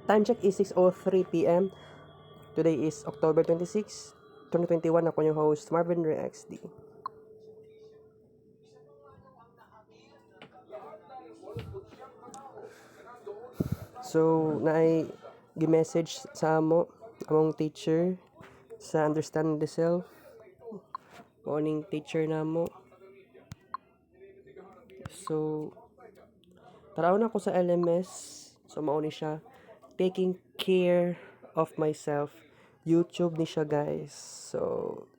Time check is 6:03 p.m. Today is October 26, 2021. Ako yung host, Marvin Rey XD. So, gi-message sa among teacher sa Understand the Self. Morning teacher namo. So, taraw na ako sa LMS. So, mao ni siya. Taking care of myself. YouTube ni siya, guys. So,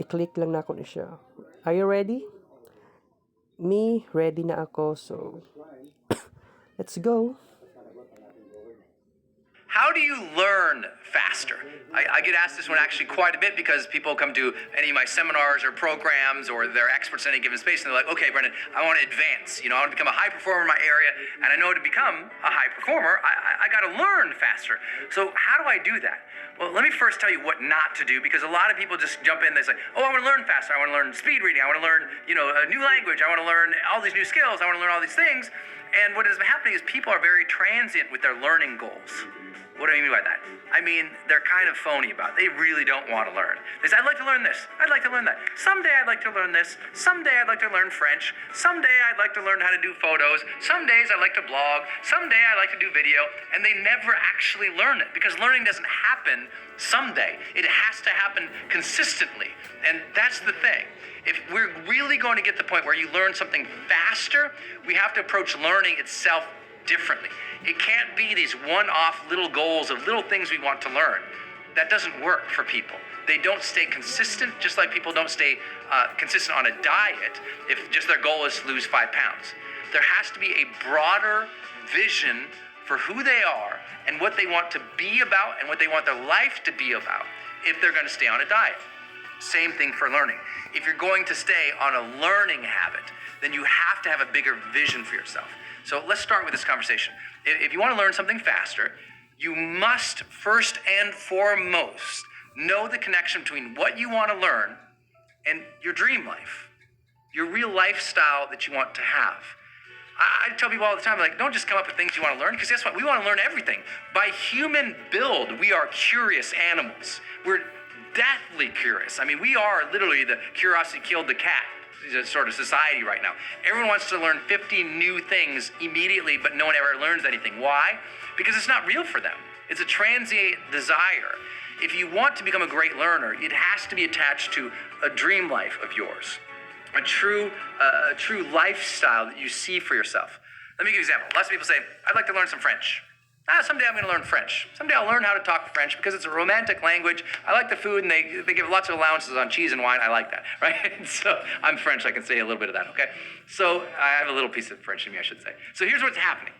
i-click lang na ako ni siya. Are you ready? Me, ready na ako. So, let's go. How do you learn faster? I get asked this one actually quite a bit because people come to any of my seminars or programs or they're experts in any given space and they're like, okay, Brendan, I want to advance. I want to become a high performer in my area, and I know to become a high performer, I got to learn faster. So how do I do that? Well, let me first tell you what not to do, because a lot of people just jump in and they say, oh, I want to learn faster. I want to learn speed reading. I want to learn, a new language. I want to learn all these new skills. I want to learn all these things. And what is happening is people are very transient with their learning goals. What do I mean by that? I mean, they're kind of phony about it. They really don't want to learn. They say, I'd like to learn this. I'd like to learn that. Someday I'd like to learn this. Someday I'd like to learn French. Someday I'd like to learn how to do photos. Some days I'd like to blog. Someday I'd like to do video. And they never actually learn it, because learning doesn't happen someday. It has to happen consistently. And that's the thing. If we're really going to get to the point where you learn something faster, we have to approach learning itself differently. It can't be these one-off little goals of little things we want to learn. That doesn't work for people. They don't stay consistent, just like people don't stay consistent on a diet if just their goal is to lose 5 pounds. There has to be a broader vision for who they are and what they want to be about and what they want their life to be about if they're going to stay on a diet. Same thing for learning. If you're going to stay on a learning habit, then you have to have a bigger vision for yourself. So let's start with this conversation. If you want to learn something faster, you must first and foremost know the connection between what you want to learn and your dream life, your real lifestyle that you want to have. I tell people all the time, like, don't just come up with things you want to learn, because guess what? We want to learn everything. By human build, we are curious animals. We're deathly curious. I mean, we are literally the curiosity killed the cat sort of society right now. Everyone wants to learn 50 new things immediately, but no one ever learns anything. Why? Because it's not real for them. It's a transient desire. If you want to become a great learner, it has to be attached to a dream life of yours, a true lifestyle that you see for yourself. Let me give you an example. Lots of people say, I'd like to learn some French. Someday I'm going to learn French. Someday I'll learn how to talk French because it's a romantic language. I like the food, and they give lots of allowances on cheese and wine. I like that, right? So I'm French. I can say a little bit of that, okay? So I have a little piece of French in me, I should say. So here's what's happening.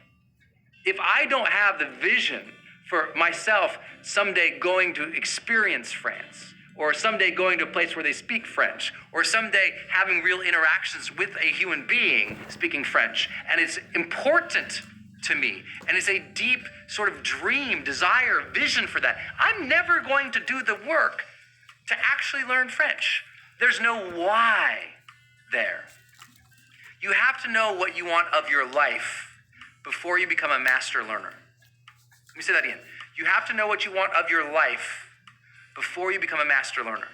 If I don't have the vision for myself someday going to experience France, or someday going to a place where they speak French, or someday having real interactions with a human being speaking French, and it's important to me, and it's a deep sort of dream, desire, vision for that, I'm never going to do the work to actually learn French. There's no why there. You have to know what you want of your life before you become a master learner. Let me say that again. You have to know what you want of your life before you become a master learner.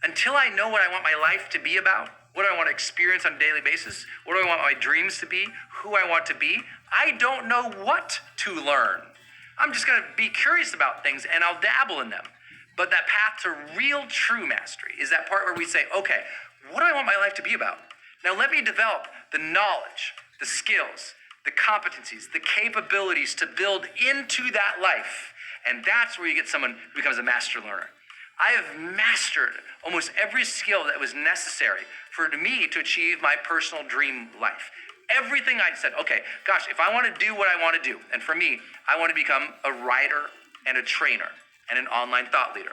Until I know what I want my life to be about, what do I want to experience on a daily basis, what do I want my dreams to be, who I want to be, I don't know what to learn. I'm just going to be curious about things and I'll dabble in them. But that path to real true mastery is that part where we say, okay, what do I want my life to be about? Now let me develop the knowledge, the skills, the competencies, the capabilities to build into that life. And that's where you get someone who becomes a master learner. I have mastered almost every skill that was necessary for me to achieve my personal dream life. Everything I said, okay, gosh, if I want to do what I want to do, and for me, I want to become a writer and a trainer and an online thought leader.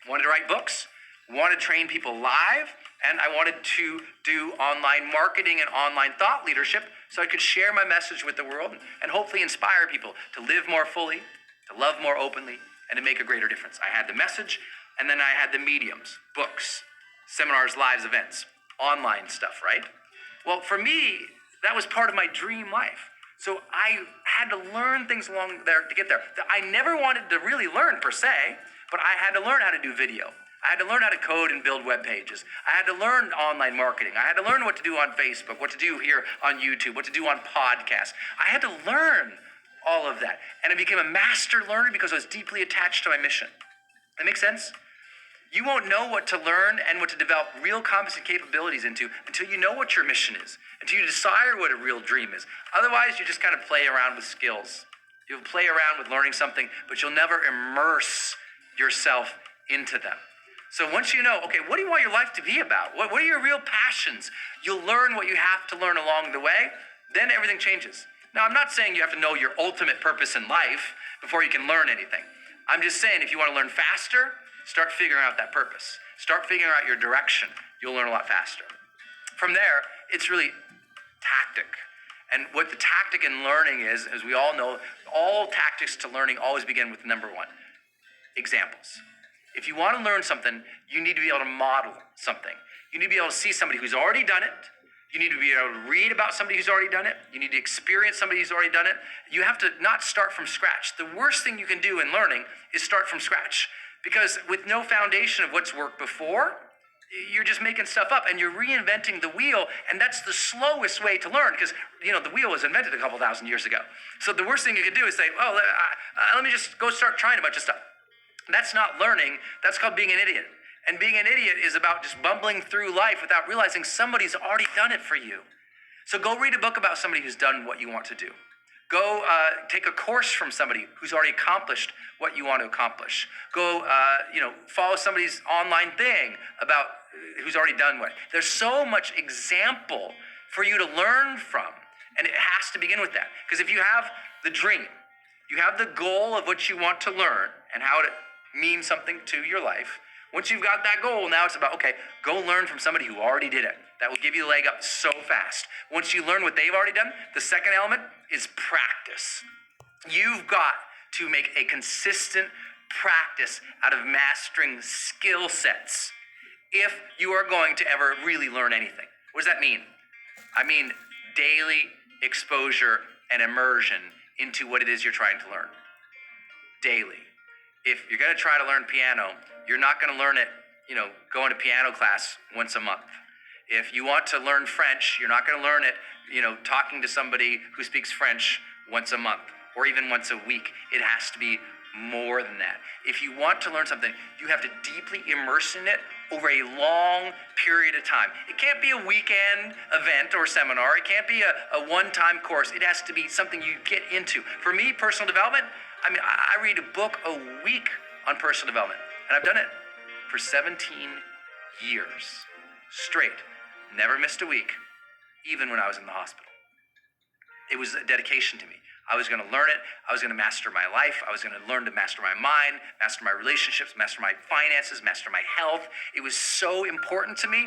I wanted to write books, wanted to train people live, and I wanted to do online marketing and online thought leadership so I could share my message with the world and hopefully inspire people to live more fully, to love more openly, and to make a greater difference. I had the message, and then I had the mediums, books, seminars, lives, events, online stuff, right? Well, for me, that was part of my dream life. So I had to learn things along there to get there. I never wanted to really learn per se, but I had to learn how to do video. I had to learn how to code and build web pages. I had to learn online marketing. I had to learn what to do on Facebook, what to do here on YouTube, what to do on podcasts. I had to learn all of that. And I became a master learner because I was deeply attached to my mission. That makes sense? You won't know what to learn and what to develop real competent capabilities into until you know what your mission is, until you decide what a real dream is. Otherwise, you just kind of play around with skills. You'll play around with learning something, but you'll never immerse yourself into them. So once you know, okay, what do you want your life to be about? What are your real passions? You'll learn what you have to learn along the way, then everything changes. Now, I'm not saying you have to know your ultimate purpose in life before you can learn anything. I'm just saying if you want to learn faster, start figuring out that purpose. Start figuring out your direction. You'll learn a lot faster. From there, it's really tactic. And what the tactic in learning is, as we all know, all tactics to learning always begin with number one, examples. If you want to learn something, you need to be able to model something. You need to be able to see somebody who's already done it. You need to be able to read about somebody who's already done it. You need to experience somebody who's already done it. You have to not start from scratch. The worst thing you can do in learning is start from scratch. Because with no foundation of what's worked before, you're just making stuff up and you're reinventing the wheel, and that's the slowest way to learn because, the wheel was invented a couple thousand years ago. So the worst thing you can do is say, let me just go start trying a bunch of stuff. That's not learning. That's called being an idiot. And being an idiot is about just bumbling through life without realizing somebody's already done it for you. So go read a book about somebody who's done what you want to do. Go take a course from somebody who's already accomplished what you want to accomplish. Go, follow somebody's online thing about who's already done what. There's so much example for you to learn from, and it has to begin with that. Because if you have the dream, you have the goal of what you want to learn and how it means something to your life. Once you've got that goal, now it's about, okay, go learn from somebody who already did it. That will give you the leg up so fast. Once you learn what they've already done, the second element is practice. You've got to make a consistent practice out of mastering skill sets if you are going to ever really learn anything. What does that mean? I mean daily exposure and immersion into what it is you're trying to learn. Daily. If you're going to try to learn piano, you're not going to learn it, going to piano class once a month. If you want to learn French, you're not going to learn it, talking to somebody who speaks French once a month or even once a week. It has to be more than that. If you want to learn something, you have to deeply immerse in it over a long period of time. It can't be a weekend event or seminar. It can't be a one-time course. It has to be something you get into. For me, personal development, I read a book a week on personal development, and I've done it for 17 years straight. Never missed a week, even when I was in the hospital. It was a dedication to me. I was going to learn it. I was going to master my life. I was going to learn to master my mind, master my relationships, master my finances, master my health. It was so important to me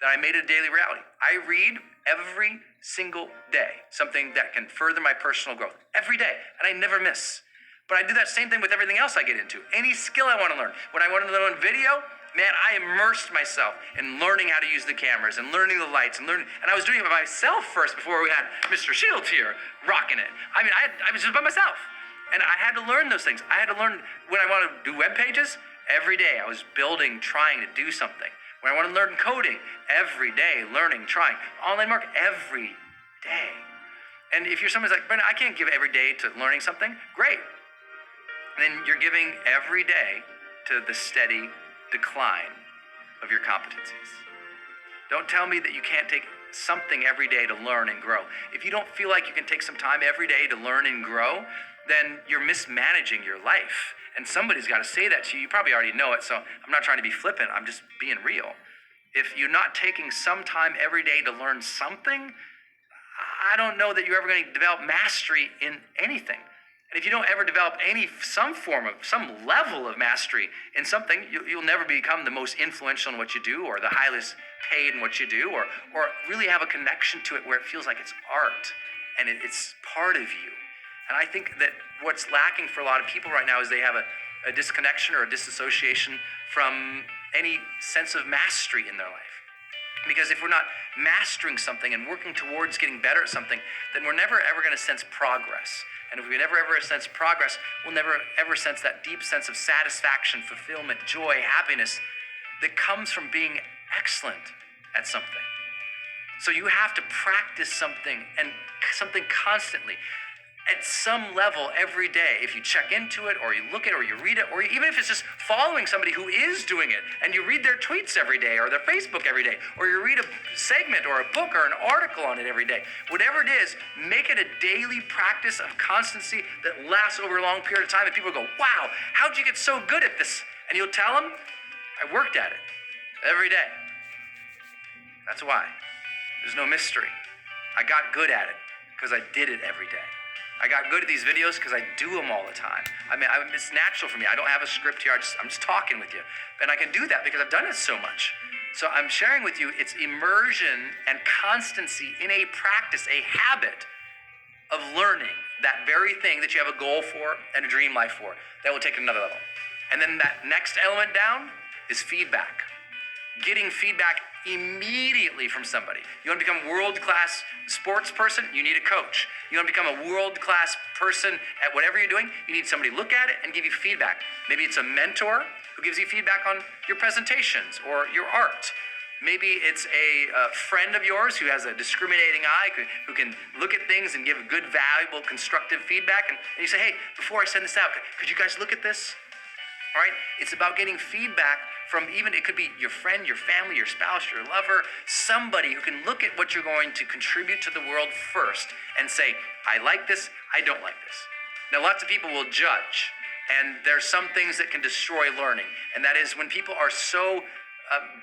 that I made it a daily reality. I read every single day something that can further my personal growth. Every day, and I never miss. But I do that same thing with everything else I get into. Any skill I want to learn. When I wanted to learn video, man, I immersed myself in learning how to use the cameras and learning the lights and I was doing it by myself first before we had Mr. Shields here rocking it. I was just by myself. And I had to learn those things. I had to learn when I wanted to do web pages, every day I was building, trying to do something. When I want to learn coding, every day, learning, trying. Online marketing, every day. And if you're somebody's like, Brendan, I can't give every day to learning something, great. Then you're giving every day to the steady decline of your competencies. Don't tell me that you can't take something every day to learn and grow. If you don't feel like you can take some time every day to learn and grow, then you're mismanaging your life. And somebody's got to say that to you. You probably already know it, so I'm not trying to be flippant. I'm just being real. If you're not taking some time every day to learn something, I don't know that you're ever going to develop mastery in anything. And if you don't ever develop some level of mastery in something, you'll never become the most influential in what you do or the highest paid in what you do or really have a connection to it where it feels like it's art and it's part of you. And I think that what's lacking for a lot of people right now is they have a disconnection or a disassociation from any sense of mastery in their life. Because if we're not mastering something and working towards getting better at something, then we're never ever going to sense progress. And if we never ever sense progress, we'll never ever sense that deep sense of satisfaction, fulfillment, joy, happiness that comes from being excellent at something. So you have to practice something and something constantly at some level every day. If you check into it or you look at it or you read it, or even if it's just following somebody who is doing it and you read their tweets every day or their Facebook every day, or you read a segment or a book or an article on it every day, whatever it is, make it a daily practice of constancy that lasts over a long period of time. And people go, wow, how'd you get so good at this? And you'll tell them, I worked at it every day. That's why. There's no mystery. I got good at it because I did it every day. I got good at these videos because I do them all the time. It's natural for me. I don't have a script here. I'm just talking with you. And I can do that because I've done it so much. So I'm sharing with you, it's immersion and constancy in a practice, a habit of learning that very thing that you have a goal for and a dream life for. That will take it another level. And then that next element down is feedback. Getting feedback immediately from somebody. You want to become a world-class sports person? You need a coach. You want to become a world-class person at whatever you're doing? You need somebody to look at it and give you feedback. Maybe it's a mentor who gives you feedback on your presentations or your art. Maybe it's a friend of yours who has a discriminating eye, who can look at things and give good, valuable, constructive feedback. And you say, hey, before I send this out, could you guys look at this? All right? It's about getting feedback from it could be your friend, your family, your spouse, your lover, somebody who can look at what you're going to contribute to the world first and say, I like this, I don't like this. Now, lots of people will judge, and there's some things that can destroy learning, and that is when people are so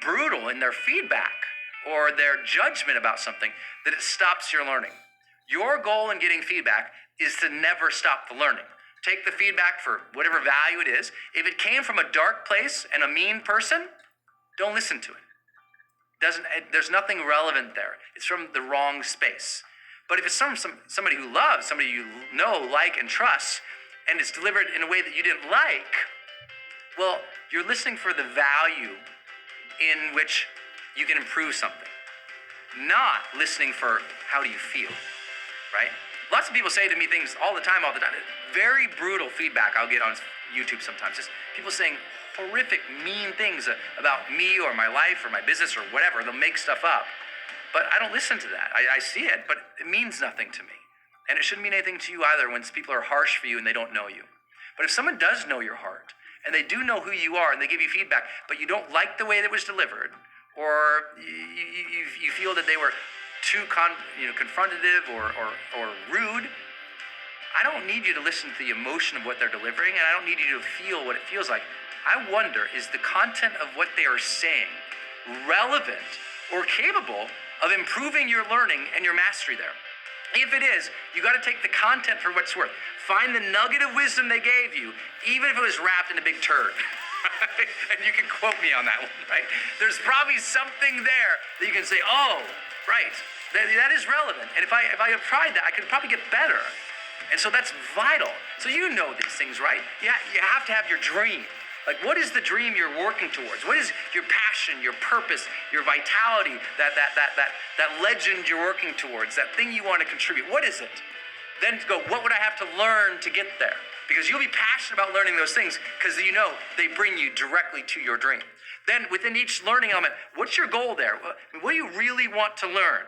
brutal in their feedback or their judgment about something that it stops your learning. Your goal in getting feedback is to never stop the learning. Take the feedback for whatever value it is. If it came from a dark place and a mean person, don't listen to it. There's nothing relevant there. It's from the wrong space. But if it's somebody who loves, somebody you know, like, and trust, and it's delivered in a way that you didn't like, well, you're listening for the value in which you can improve something, not listening for how do you feel, right? Lots of people say to me things all the time. Very brutal feedback I'll get on YouTube sometimes. Just people saying horrific, mean things about me or my life or my business or whatever. They'll make stuff up. But I don't listen to that. I see it, but it means nothing to me. And it shouldn't mean anything to you either when people are harsh for you and they don't know you. But if someone does know your heart, and they do know who you are, and they give you feedback, but you don't like the way that was delivered, or you feel that they were too confrontative or rude, I don't need you to listen to the emotion of what they're delivering, and I don't need you to feel what it feels like. I wonder, is the content of what they are saying relevant or capable of improving your learning and your mastery there? If it is, you got to take the content for what it's worth. Find the nugget of wisdom they gave you, even if it was wrapped in a big turd. And you can quote me on that one, right? There's probably something there that you can say, oh, right, that is relevant. And if I have tried that, I could probably get better. And so that's vital. So you know these things, right? You have to have your dream. Like, what is the dream you're working towards? What is your passion, your purpose, your vitality, that legend you're working towards, that thing you want to contribute? What is it? Then go, what would I have to learn to get there? Because you'll be passionate about learning those things because you know they bring you directly to your dream. Then within each learning element, what's your goal there? What do you really want to learn?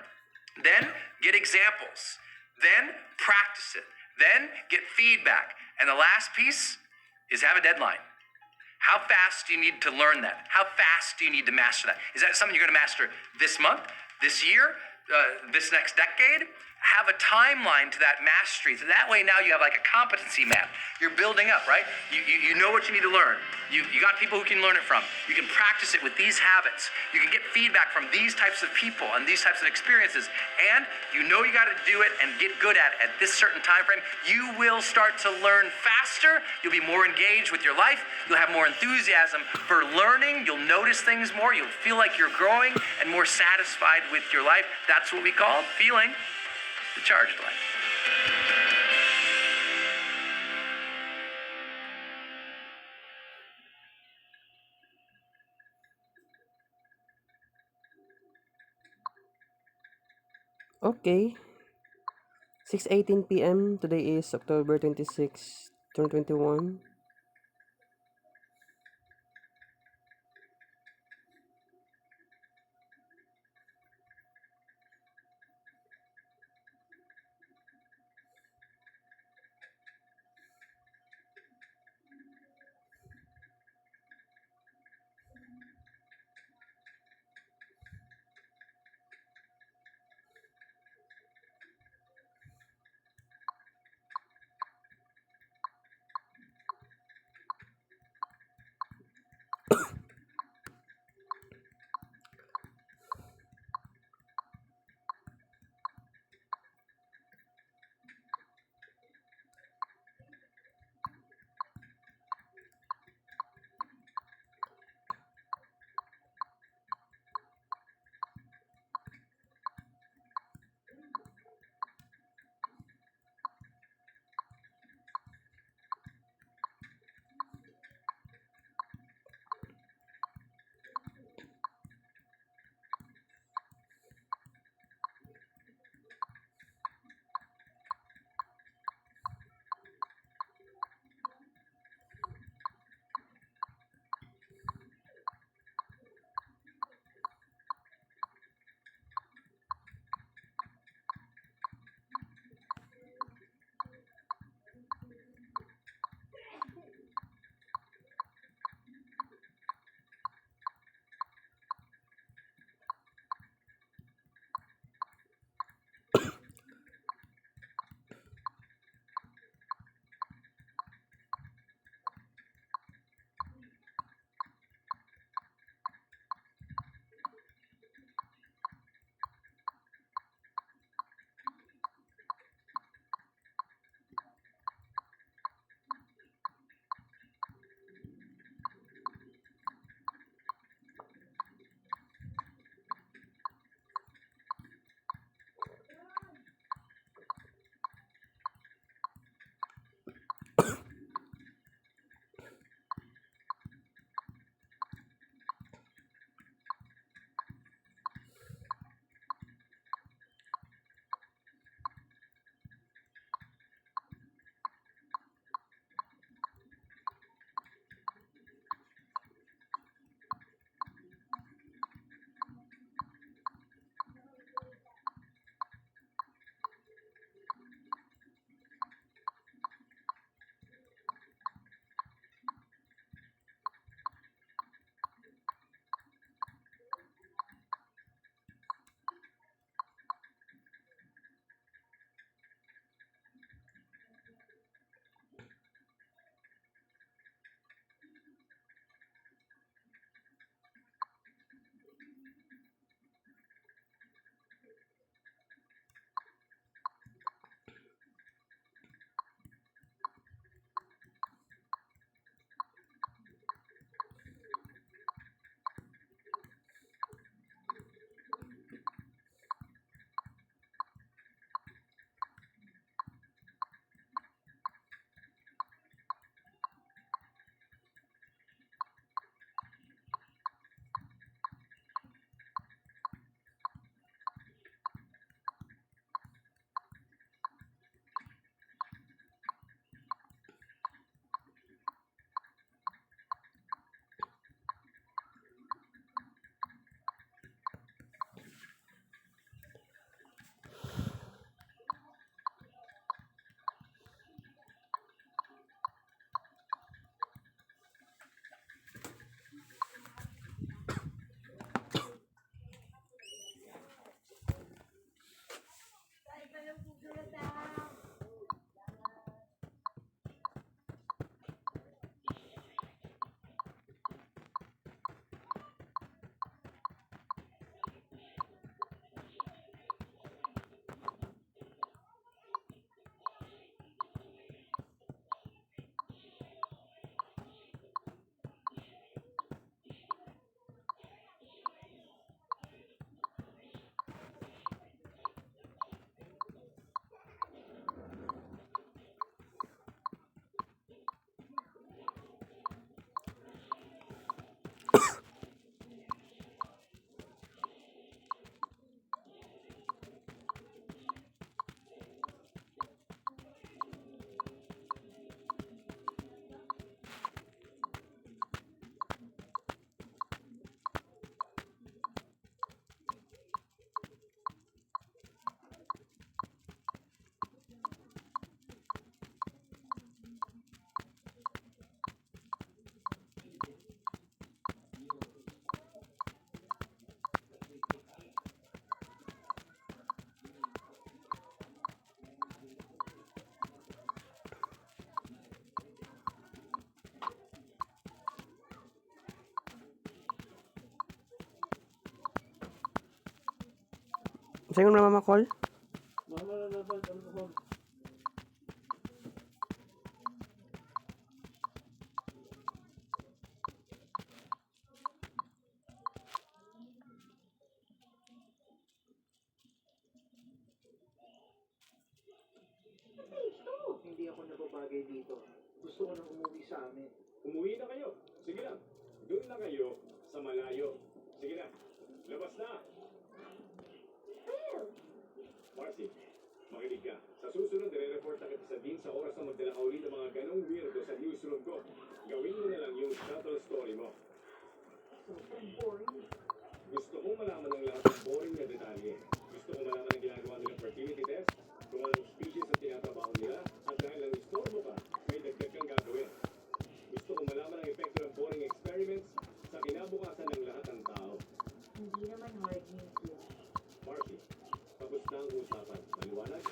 Then get examples. Then practice it. Then get feedback. And the last piece is have a deadline. How fast do you need to learn that? How fast do you need to master that? Is that something you're going to master this month, this year, this next decade? Have a timeline to that mastery. So that way now you have like a competency map. You're building up, right? You know what you need to learn. You got people who can learn it from. You can practice it with these habits. You can get feedback from these types of people and these types of experiences. And you know you got to do it and get good at it at this certain time frame. You will start to learn faster. You'll be more engaged with your life. You'll have more enthusiasm for learning. You'll notice things more. You'll feel like you're growing and more satisfied with your life. That's what we call feeling the charged life. Okay. 6:18 p.m. Today is October 26, 2021. Sa'yo na Mama Call? Hindi ako nababagay dito. Gusto ko nang umuwi sa amin. Umuwi na kayo. Sige lang. Doon na kayo sa malayo. Sige na. Labas na. Marcy, makinig ka. Sa susunod, nire-report na kita sa dean sa oras na magdala ka ulit ng mga ganong weirdo sa newsroom ko. Gawin mo na lang yung shuttle story mo. Sobrang boring. Gusto kong malaman ng lahat ng boring na detalye. Gusto kong malaman ang ginagawa nilang fertility test, kung anong species ang tinatrabaho nila, at dahil ang istorbo ka, may dagdag kang gagawin. Gusto kong malaman ang epekto ng boring experiments sa kinabukasan ng lahat ng tao. Hindi naman hard news yun. Marcy, tapos na ang usapan. Maliwanag?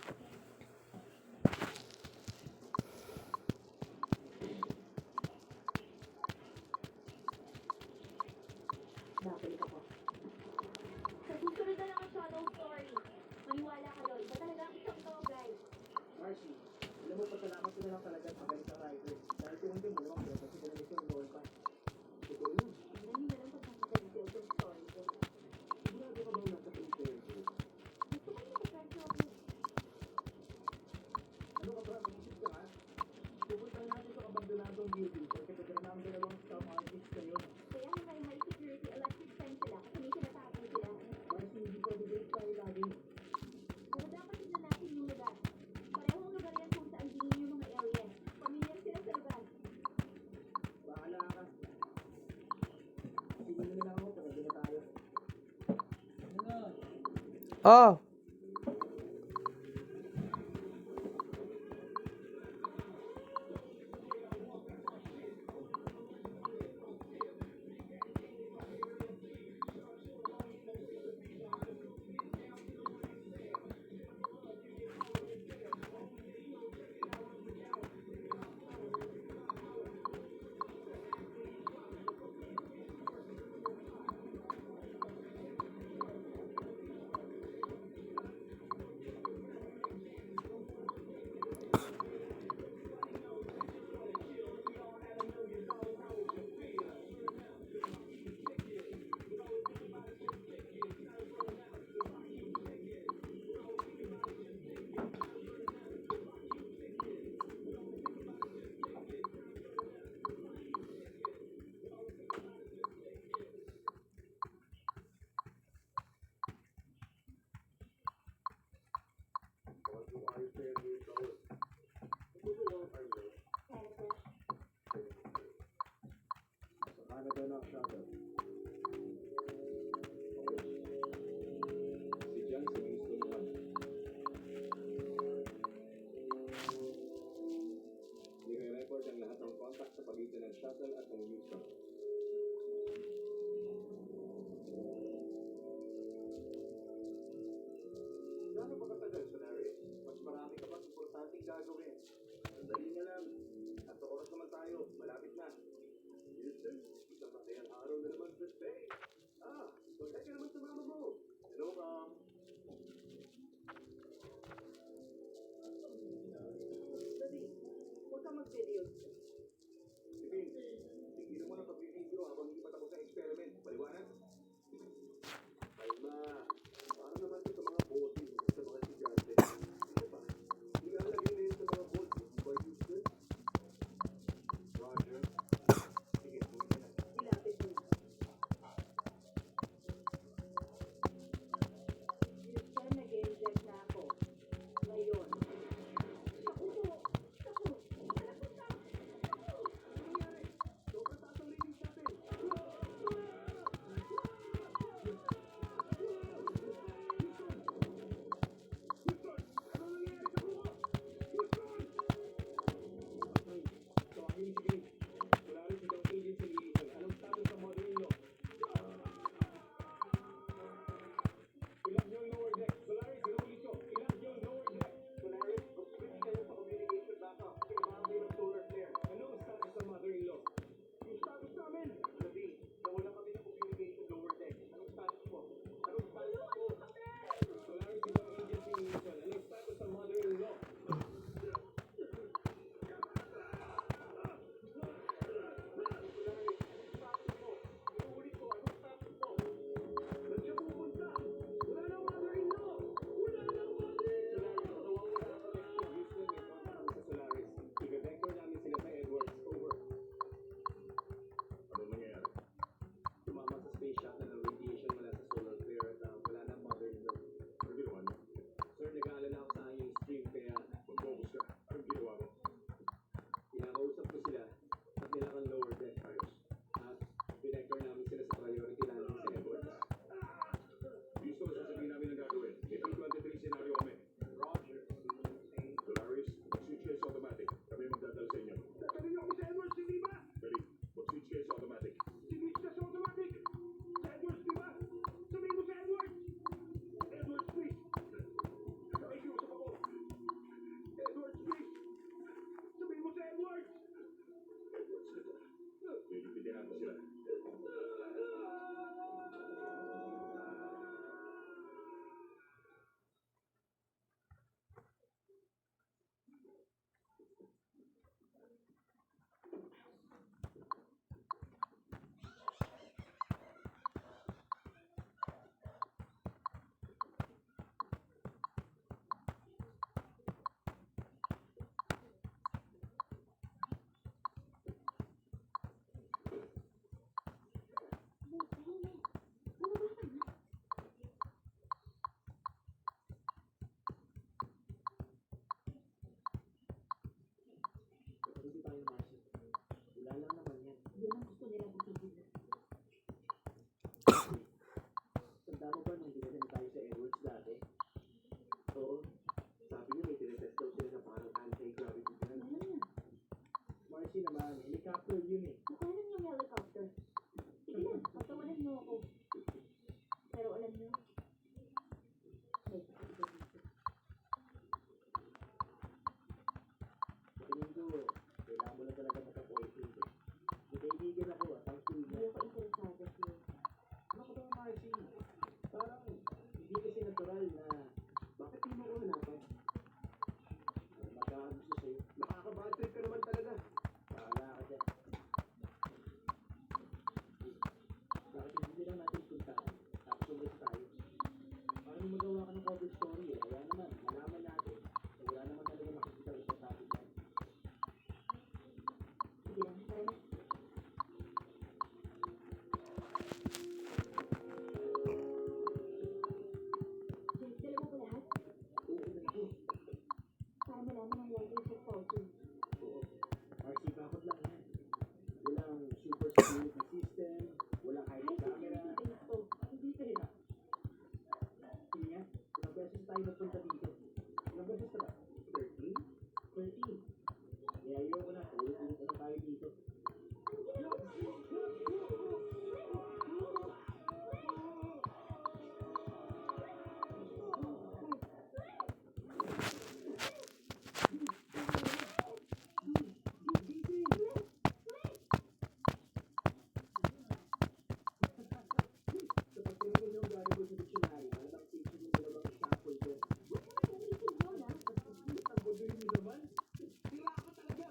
Babalik ako. Sa susunod na lang ang shuttle story. Maniwala ka doon. Iba talaga ang isang to, guys. Marcy, alam mo, pasalamat ko na lang talaga ang pagalit ng writer. Dahil kung hindi mo naman ko, kasi ganun yung role pa. Totoo yun. Dali na lang pagkakasal ko yung story ko. Sigurado ka bang nasa prepare ko? Gusto ko yung kapatid ako. Ano ka ba? Isip ka ha? Pupuntahan natin sa kabandonadong building kasi pagkakita na ang dalawang staff artists kayo. Kaya nga may high security electric fence sila kasi may sinatago sila. Marcy, hindi ko bigay tayo lagi. Pero dapat tignan natin yung lugar. Parehong lugar yan kung saan tingin yung mga aliens. Pamilyar sila sa lugar. Bahala ka. Sige na lang ako, pagkakita na tayo. Oh! Canada na shuttle. Si John sa newsroom 1. Nire-record ang lahat ng contact sa pagitan ng shuttle at ng newsroom. Gano'n pa katagal, Sonari? Mas marami ka pang importanteng gagawin. Sandali na lang. At sa oras naman tayo, malapit na. Houston, isang masayang araw na naman sa space. Magkaya ka naman sa mama mo. Hello, Mom. Daddy, huwag kang mag-video. Sige, tigilan mo na pag-video habang hindi pa tapos ang experiment. Paliwanag? Kalma. Para naman ito sa mga bossing at sa mga estudyante. Ano ba? Ilalagay na yun sa mga bossing. Di ba, Houston? Roger. Sige, tuloy ka na. Ilapit mo. Houston, nag-inject na ako. Ngayon. Ako po. Ako. Anak ko sa... Helicopter yun eh. Makanan yung helicopter. Sige na, patawanan niyo ako. Pero alam niyo, may kakaiba dito. Tingin ko, kailangan mo na talaga makapoisin eh. May kaibigan ako at ang Hindi kuya. ako interesado sa'yo. Ano ka ba, Marcy? Parang hindi kasi natural na bakit di mo ko hanapan? Magkakagusto sa'yo. Nakaka-bad trip ka naman talaga. Bahala ka dyan. Bakit hindi lang natin puntahan? Tapos umalis tayo. Parang magawa ka ng cover story eh. Kaya naman, malaman natin. So, wala naman talaga makikita ng pagkabi dyan. Sige lang, tara na. James, dala mo ba lahat? Oo na ito. Para malaman ang letters of fortune. Oo. RC, bakit lang yan? Walang super security system. Walang Ay, hiding camera. security base to. Hindi kaya. Sige nga, ilang beses tayo nagpunta dito. Ilang beses na ba? 13? 13. Kaya ayoko na. Ulit-ulit na tayo dito. Kapag tinignan niyo ang galing ko sa dictionary, malamang isip yung dalawang example ko. Ang gugulo niyo naman. Sira ka talaga.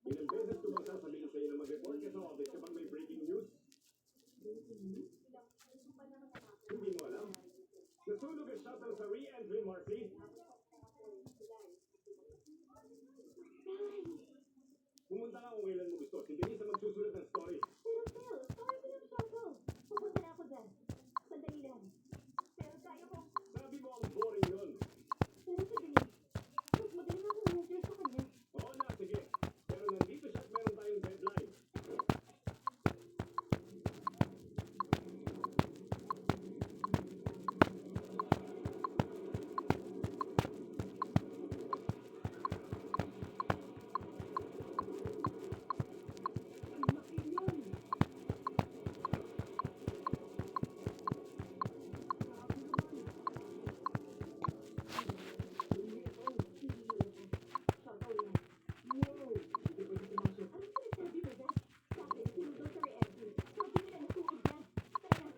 Ilang beses ko bang sasabihin sa'yo na mag-report ka sa office kapag may breaking news? Hindi mo alam? Nasunog ang shuttle sa re-entry, Marcy. Pumunta ka kung kailan mo gusto. Si Denise ang magsusulat ng story. Pero Phil, sorry ko yung shuttle. Pupunta na ako dyan. Sandali lang. Pero kaya ko. Sabi mo ang boring nun. Pero sa Denise, mas magaling akong writer sa kanya. Oo na, sige. Pero nandito siya at meron tayong deadline. Shuttle yan. Wow! Hindi pwede pumasok. Anong sinasabi mo dyan? Sabi, sunod daw sa re-entry. Sabi nila nasunog dyan. Tara na.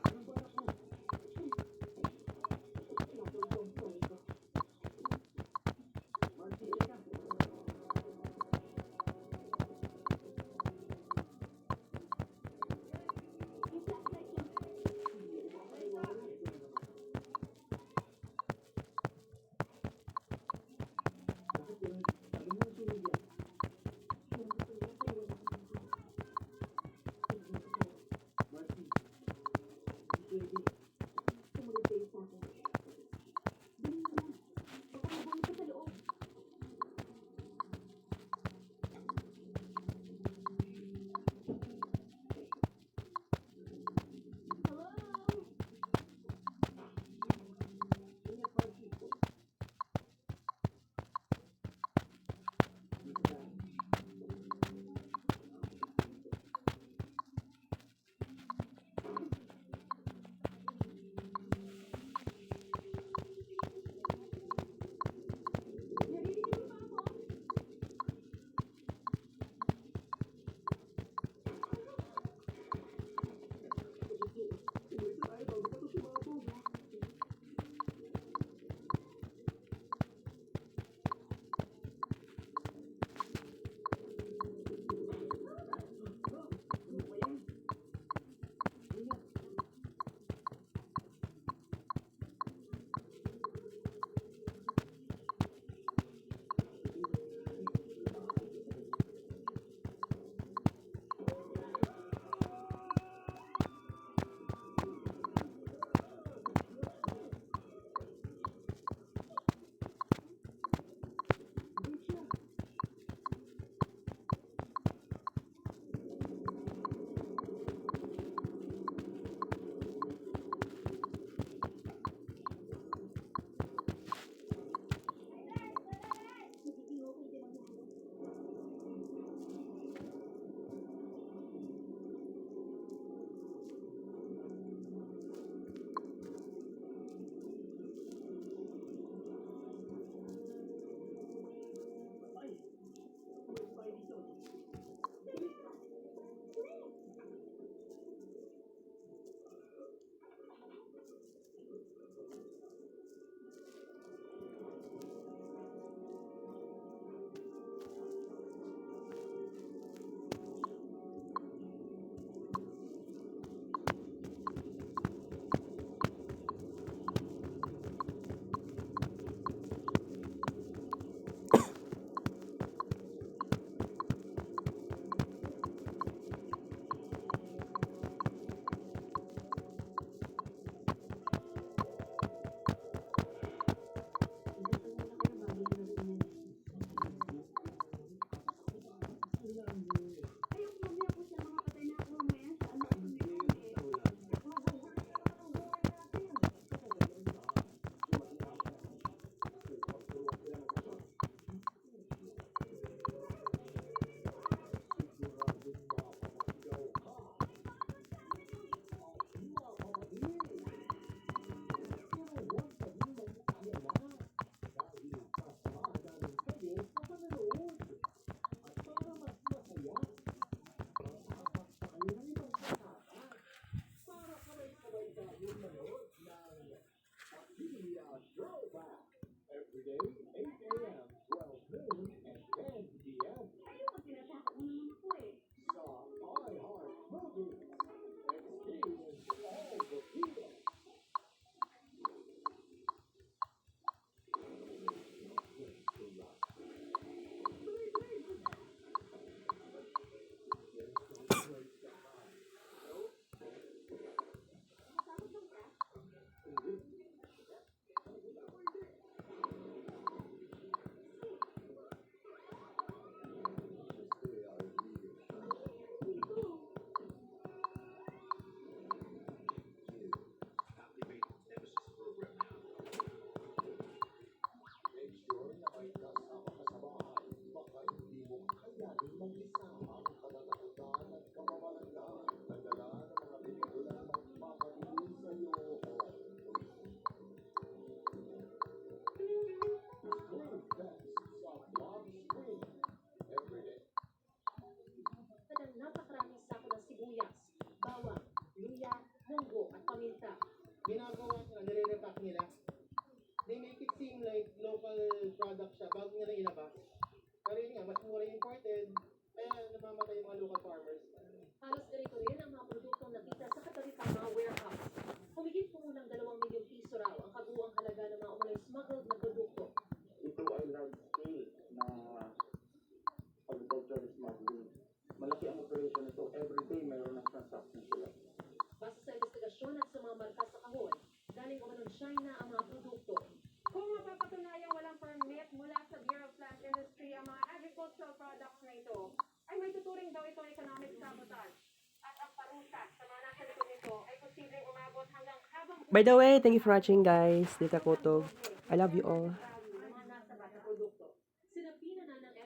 Anong ba ako? Shuttle ko ang story ko. Marcy, teka. Yung flashlight niyo. Bakit yun? Sabi mo nasunog yan. Yung gusto niya, pero wala akong magawa. Tingnan ko sa'yo. Marcy, hindi pwede. Sumunod kayo sa akin. Dali mo na. Baka mabulog ka sa loob. Hello? Ingat, Marcy. Dito ka. illegal smuggling. Malaki ang operation nito. Every day mayroon ng transaction sila. Base sa investigasyon at sa mga marka sa kahon, galing umanon China ang mga produkto. Kung mapapatunayang walang permit mula sa Bureau of Plant Industry ang mga agricultural products na ito, ay may tuturing daw itong economic sabotage. At ang parusa sa mga nasa likod nito ay posibleng umabot hanggang habang By the way, thank you for watching guys. Dita Kuto. I love you all.